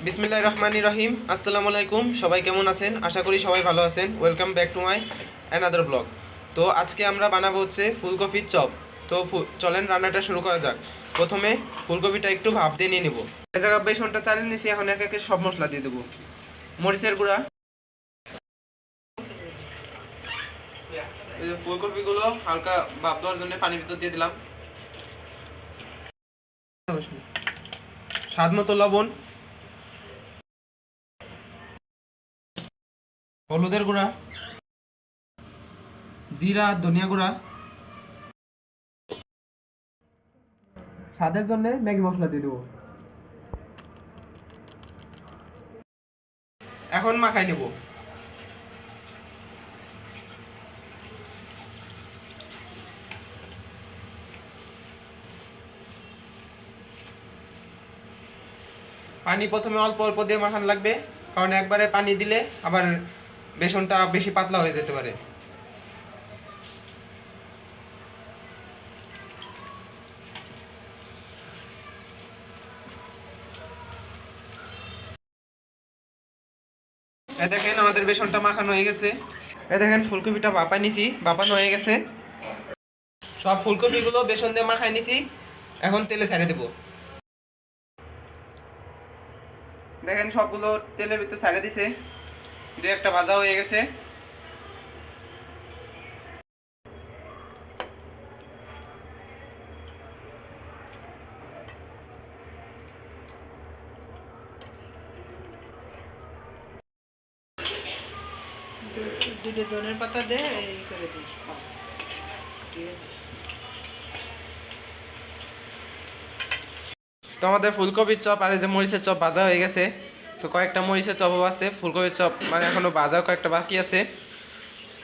বিসমিল্লাহির রহমানির রহিম। আসসালামু আলাইকুম, সবাই কেমন আছেন? আশা করি সবাই ভালো আছেন। Welcome back to my another blog. তো আজকে আমরা বানাবো হচ্ছে ফুলকপির চপ। তো চলেন রান্নাটা শুরু করা যাক। প্রথমে ফুলকপিটা একটু ভাপ দিয়ে নিয়ে নেবো। এই জায়গায় বেসনটা চালিয়ে নিয়েছি, এখন এক একে সব মশলা দিয়ে দেবো। মরিচের গুঁড়া, এই যে ফুলকপিগুলো হালকা ভাপ দেওয়ার জন্য পানির ভিতর দিয়ে দিলাম। স্বাদ মতো লবণ, হলুদের গুঁড়া, জিরা আর ধনিয়া গুঁড়া, স্বাদের জন্য ম্যাগি মশলা দিয়ে দেবো। এখন মাখাই নেব। পানি প্রথমে অল্প অল্প দিয়ে মাখানো লাগবে, কারণ একবারে পানি দিলে আবার বেসনটা বেশি পাতলা হয়ে যেতে পারে। এই দেখেন আমাদের বেসনটা মাখানো হয়ে গেছে। এই দেখেন ফুলকপিটা ভাপা নিছি, ভাপানো হয়ে গেছে। সব ফুলকপিগুলো বেসন দিয়ে মাখাই নিছি, এখন তেলে ছেড়ে দেব। দেখেন সবগুলো তেলের ভিতর ছেড়ে দিছে, দু একটা ভাজা হয়ে গেছে। দুটো ধনের পাতা দে এই করে দিই। তো আমাদের ফুলকপির চপ আর এই যে মরিচের চপ ভাজা হয়ে গেছে। তো কয়েকটা মরিচের চপও আছে, ফুলকপির চপ মানে এখনো ভাজাও কয়েকটা বাকি আছে।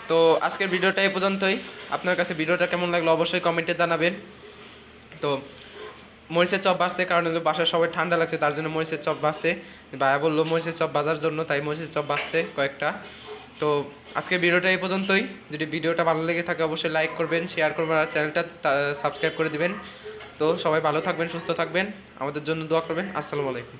তো আজকের ভিডিওটা এই পর্যন্তই। আপনার কাছে ভিডিওটা কেমন লাগলো অবশ্যই কমেন্টে জানাবেন। তো মরিচের চপ বাড়ছে কারণ হলো বাসায় সবাই ঠান্ডা লাগছে, তার জন্য মরিচের চপ বাড়ছে। ভাইয়া বললো মরিচের চপ বাজার জন্য, তাই মরিচের চপ বাড়ছে কয়েকটা। তো আজকের ভিডিওটা এই পর্যন্তই। যদি ভিডিওটা ভালো লেগে থাকে অবশ্যই লাইক করবেন, শেয়ার করবেন আর চ্যানেলটা সাবস্ক্রাইব করে দিবেন। তো সবাই ভালো থাকবেন, সুস্থ থাকবেন, আমাদের জন্য দোয়া করবেন। আসসালামু আলাইকুম।